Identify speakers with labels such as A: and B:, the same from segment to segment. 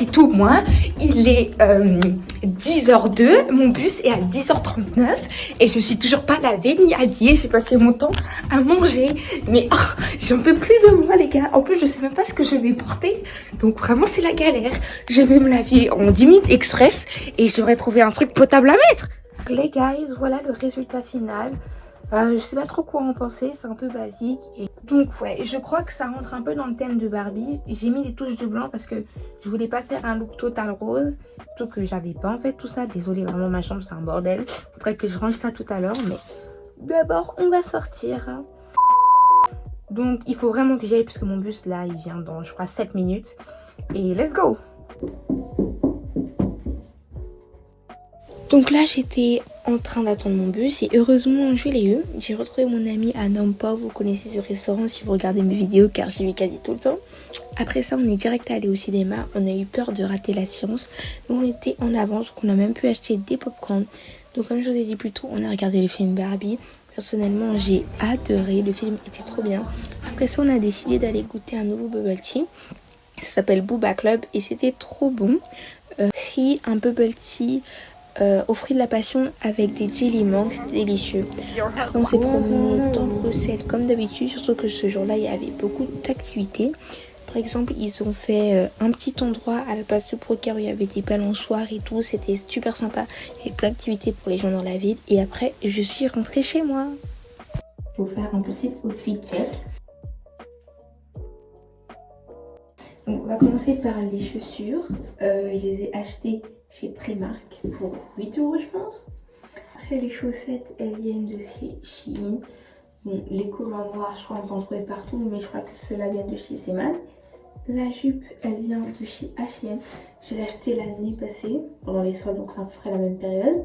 A: c'est tout moi. Il est 10h02, mon bus est à 10h39 et je suis toujours pas lavée ni habillée. J'ai passé mon temps à manger. Mais oh, j'en peux plus de moi les gars. En plus je sais même pas ce que je vais porter. Donc vraiment c'est la galère. Je vais me laver en 10 minutes express et je devrais trouver un truc potable à mettre. Les guys, voilà le résultat final. Je sais pas trop quoi en penser, c'est un peu basique. Et donc ouais, je crois que ça rentre un peu dans le thème de Barbie. J'ai mis des touches de blanc parce que je voulais pas faire un look total rose. Surtout que j'avais pas en fait tout ça. Désolée, vraiment ma chambre c'est un bordel. Faudrait que je range ça tout à l'heure. Mais d'abord on va sortir. Donc il faut vraiment que j'y aille parce que mon bus là il vient dans je crois 7 minutes. Et let's go. Donc là, j'étais en train d'attendre mon bus et heureusement, je l'ai eu. J'ai retrouvé mon ami à Nampa. Vous connaissez ce restaurant si vous regardez mes vidéos car j'y vais quasi tout le temps. Après ça, on est direct allé au cinéma. On a eu peur de rater la séance. Donc on était en avance, donc on a même pu acheter des popcorn. Donc comme je vous ai dit plus tôt, on a regardé le film Barbie. Personnellement, j'ai adoré. Le film était trop bien. Après ça, on a décidé d'aller goûter un nouveau bubble tea. Ça s'appelle Booba Club et c'était trop bon. Un bubble tea aux fruits de la passion avec des jelly mangues, c'est délicieux. Après on s'est promené dans Bruxelles comme d'habitude, surtout que ce jour-là il y avait beaucoup d'activités. Par exemple ils ont fait un petit endroit à la place de Broca où il y avait des balançoires et tout, c'était super sympa. Il y avait plein d'activités pour les gens dans la ville et après je suis rentrée chez moi. Je vais vous faire un petit outfit check. Donc, on va commencer par les chaussures. Je les ai achetées chez Primark pour 8 € je pense. Après les chaussettes, elles viennent de chez Shein. Bon, les collants noirs, je crois qu'on peut en trouver partout, mais je crois que ceux-là viennent de chez Seman. La jupe, elle vient de chez H&M. Je l'ai acheté l'année passée, pendant les soldes, donc c'est à peu près la même période.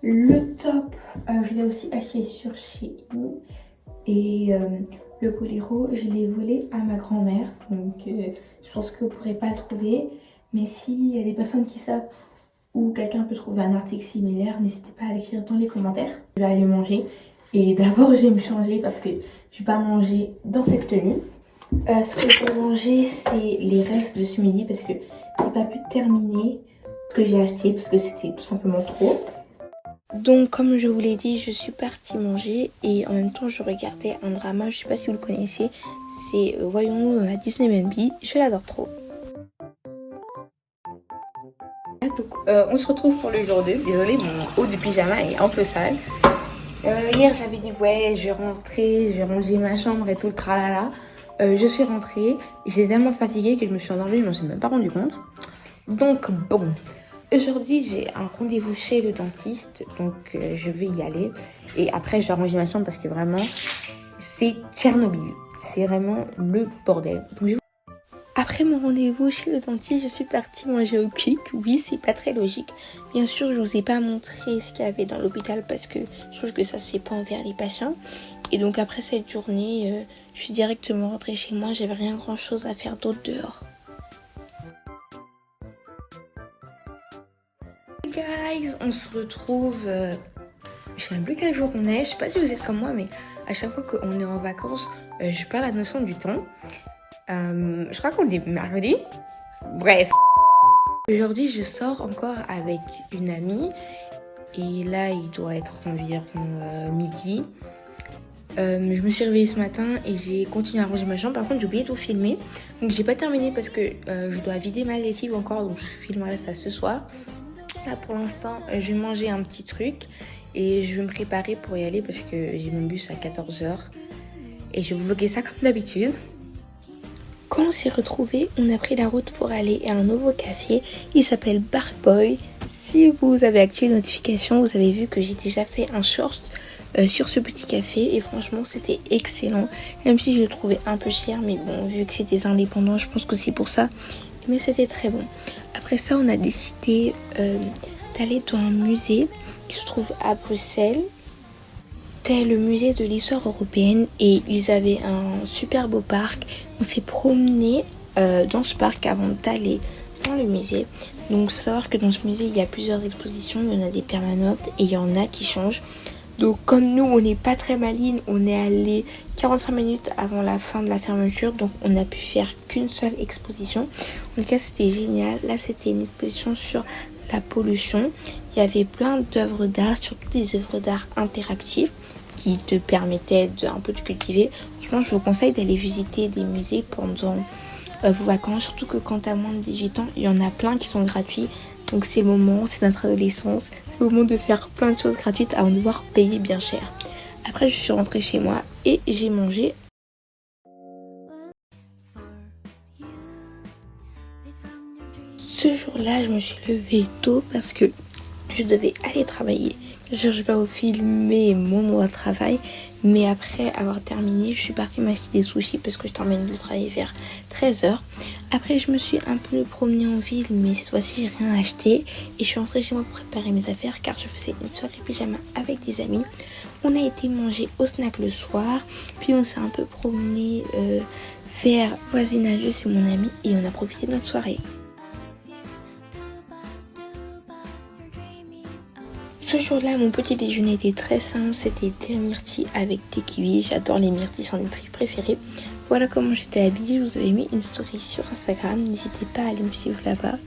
A: Le top, je l'ai aussi acheté sur Shein. Et le boléro, je l'ai volé à ma grand-mère. Donc je pense que vous ne pourrez pas le trouver. Mais s'il y a des personnes qui savent ou quelqu'un peut trouver un article similaire, n'hésitez pas à l'écrire dans les commentaires. Je vais aller manger. Et d'abord, je vais me changer parce que je ne vais pas manger dans cette tenue. Ce que je vais manger, c'est les restes de ce midi parce que je n'ai pas pu terminer ce que j'ai acheté parce que c'était tout simplement trop. Donc comme je vous l'ai dit, je suis partie manger et en même temps je regardais un drama, je sais pas si vous le connaissez, c'est Voyons-nous dans la Disney Baby, je l'adore trop. Donc on se retrouve pour le jour 2, désolée mon haut de pyjama est un peu sale. Hier j'avais dit ouais je vais rentrer, je vais ranger ma chambre et tout le tralala. Je suis rentrée, j'étais tellement fatiguée que je me suis endormie, je m'en suis même pas rendu compte. Donc bon. Aujourd'hui, j'ai un rendez-vous chez le dentiste, donc je vais y aller. Et après, je dois ranger ma chambre parce que vraiment, c'est Tchernobyl. C'est vraiment le bordel. Donc, après mon rendez-vous chez le dentiste, je suis partie manger au Quick. Oui, c'est pas très logique. Bien sûr, je vous ai pas montré ce qu'il y avait dans l'hôpital parce que je trouve que ça se fait pas envers les patients. Et donc après cette journée, je suis directement rentrée chez moi. J'avais rien grand-chose à faire d'autre dehors. Guys, on se retrouve, je sais même plus quel jour on est, je sais pas si vous êtes comme moi mais à chaque fois qu'on est en vacances, je perds la notion du temps. Je crois qu'on est mercredi, bref. Aujourd'hui je sors encore avec une amie et là il doit être environ midi. Je me suis réveillée ce matin et j'ai continué à ranger ma chambre. Par contre j'ai oublié de tout filmer, donc j'ai pas terminé parce que je dois vider ma lessive encore, donc je filmerai ça ce soir. Là pour l'instant je vais manger un petit truc et je vais me préparer pour y aller parce que j'ai mon bus à 14h et je vais vous vlogger ça comme d'habitude. Quand on s'est retrouvés, on a pris la route pour aller à un nouveau café, il s'appelle Bark Boy. Si vous avez activé les notifications, vous avez vu que j'ai déjà fait un short sur ce petit café et franchement c'était excellent, même si je le trouvais un peu cher, mais bon vu que c'est des indépendants je pense que c'est pour ça, mais c'était très bon. Après ça on a décidé d'aller dans un musée qui se trouve à Bruxelles. C'était le musée de l'histoire européenne et ils avaient un super beau parc. On s'est promené dans ce parc avant d'aller dans le musée. Donc il faut savoir que dans ce musée il y a plusieurs expositions, il y en a des permanentes et il y en a qui changent. Donc comme nous on n'est pas très maligne, on est allé 45 minutes avant la fin de la fermeture, donc on n'a pu faire qu'une seule exposition. En tout cas c'était génial. Là c'était une exposition sur la pollution. Il y avait plein d'œuvres d'art, surtout des œuvres d'art interactives qui te permettaient de un peu te cultiver. Franchement je vous conseille d'aller visiter des musées pendant vos vacances, surtout que quand tu as moins de 18 ans, il y en a plein qui sont gratuits. Donc c'est le moment, c'est notre adolescence, c'est le moment de faire plein de choses gratuites avant de devoir payer bien cher. Après je suis rentrée chez moi et j'ai mangé. Ce jour-là, je me suis levée tôt parce que je devais aller travailler. Je vais pas filmer mon endroit de travail, mais après avoir terminé, je suis partie m'acheter des sushis parce que je termine de travailler vers 13h. Après, je me suis un peu promenée en ville, mais cette fois-ci, j'ai rien acheté. Et je suis rentrée chez moi pour préparer mes affaires car je faisais une soirée pyjama avec des amis. On a été manger au snack le soir, puis on s'est un peu promené vers voisinage chez mon ami et on a profité de notre soirée. Ce jour-là, mon petit déjeuner était très simple, c'était des myrtilles avec des kiwis. J'adore les myrtilles, c'est un de mes préférés. Voilà comment j'étais habillée, je vous avais mis une story sur Instagram, n'hésitez pas à aller me suivre là-bas.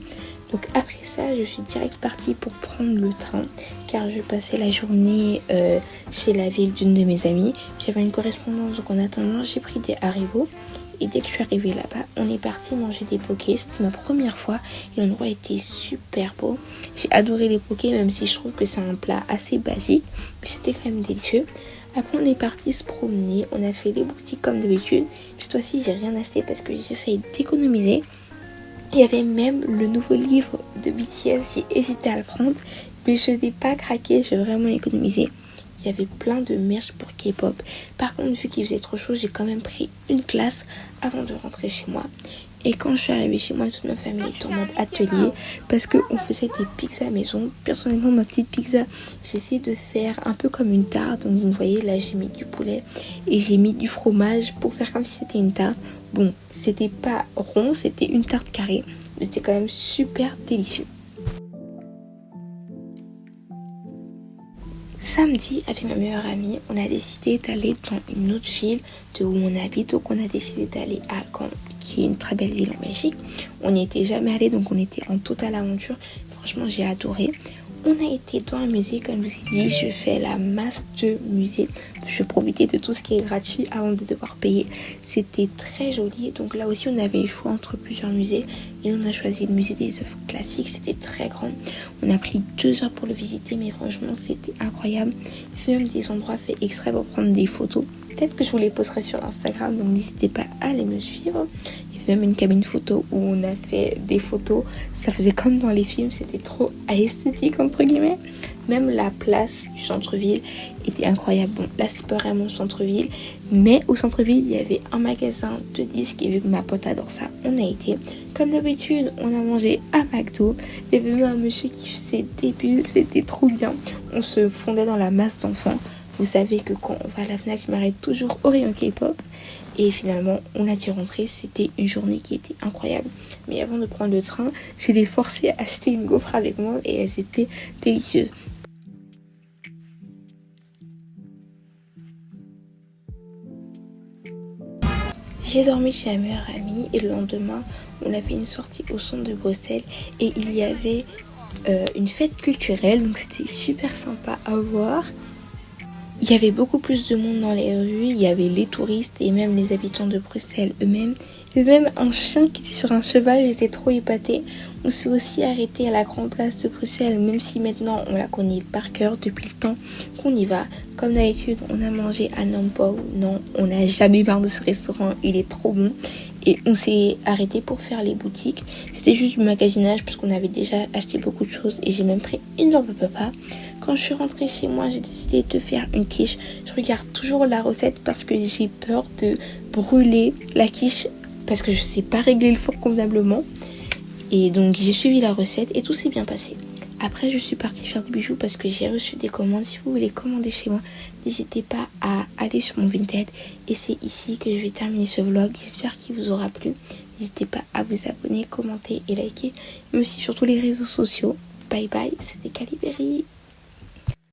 A: Donc après ça, je suis direct partie pour prendre le train, car je passais la journée chez la ville d'une de mes amies. J'avais une correspondance, donc en attendant, j'ai pris des Haribo. Et dès que je suis arrivée là-bas, on est parti manger des pokés. C'était ma première fois et l'endroit était super beau. J'ai adoré les pokés, même si je trouve que c'est un plat assez basique, mais c'était quand même délicieux. Après, on est parti se promener. On a fait les boutiques comme d'habitude. Cette fois-ci, j'ai rien acheté parce que j'essaye d'économiser. Il y avait même le nouveau livre de BTS. J'ai hésité à le prendre, mais je n'ai pas craqué. J'ai vraiment économisé. Il y avait plein de merch pour K-pop. Par contre, vu qu'il faisait trop chaud, j'ai quand même pris une glace avant de rentrer chez moi. Et quand je suis arrivée chez moi, toute ma famille était en mode atelier parce qu'on faisait des pizzas maison. Personnellement, ma petite pizza, j'essaie de faire un peu comme une tarte. Donc vous voyez, là j'ai mis du poulet et j'ai mis du fromage pour faire comme si c'était une tarte. Bon, c'était pas rond, c'était une tarte carrée, mais c'était quand même super délicieux. Samedi, avec ma meilleure amie, on a décidé d'aller dans une autre ville de où on habite. Donc on a décidé d'aller à Caen, qui est une très belle ville en Belgique. On n'y était jamais allé, donc on était en totale aventure. Franchement, j'ai adoré. On a été dans un musée, comme je vous ai dit, je fais la masse de musée. Je profitais de tout ce qui est gratuit avant de devoir payer. C'était très joli. Donc là aussi, on avait le choix entre plusieurs musées. Et on a choisi le musée des œuvres classiques. C'était très grand. On a pris 2 heures pour le visiter, mais franchement, c'était incroyable. Il fait même des endroits faits exprès pour prendre des photos. Peut-être que je vous les posterai sur Instagram, donc n'hésitez pas à aller me suivre. Il y avait même une cabine photo où on a fait des photos. Ça faisait comme dans les films, c'était trop esthétique entre guillemets. Même la place du centre-ville était incroyable. Bon, là c'est pas vraiment le centre-ville, mais au centre-ville il y avait un magasin de disques et vu que ma pote adore ça, on a été. Comme d'habitude, on a mangé à McDo. Il y avait même un monsieur qui faisait des bulles, c'était trop bien. On se fondait dans la masse d'enfants. Vous savez que quand on va à la Fnac, je m'arrête toujours au rayon K-pop. Et finalement, on a dû rentrer. C'était une journée qui était incroyable. Mais avant de prendre le train, j'ai les forcé à acheter une gaufre avec moi et elles étaient délicieuses. J'ai dormi chez ma meilleure amie et le lendemain, on a fait une sortie au centre de Bruxelles et il y avait une fête culturelle. Donc c'était super sympa à voir. Il y avait beaucoup plus de monde dans les rues, il y avait les touristes et même les habitants de Bruxelles eux-mêmes. Et même un chien qui était sur un cheval, j'étais trop épatée. On s'est aussi arrêté à la grande place de Bruxelles, même si maintenant on la connaît par cœur depuis le temps qu'on y va. Comme d'habitude, on a mangé à Nampo. Non, on n'a jamais marre de ce restaurant, il est trop bon. Et on s'est arrêté pour faire les boutiques. C'était juste du magasinage parce qu'on avait déjà acheté beaucoup de choses et j'ai même pris une lampe à papa. Quand je suis rentrée chez moi, j'ai décidé de faire une quiche. Je regarde toujours la recette parce que j'ai peur de brûler la quiche parce que je sais pas régler le four convenablement. Et donc j'ai suivi la recette et tout s'est bien passé. Après, je suis partie faire des bijoux parce que j'ai reçu des commandes. Si vous voulez commander chez moi, n'hésitez pas à aller sur mon Vinted. Et c'est ici que je vais terminer ce vlog. J'espère qu'il vous aura plu. N'hésitez pas à vous abonner, commenter et liker. Mais aussi sur tous les réseaux sociaux. Bye bye, c'était Caliberi.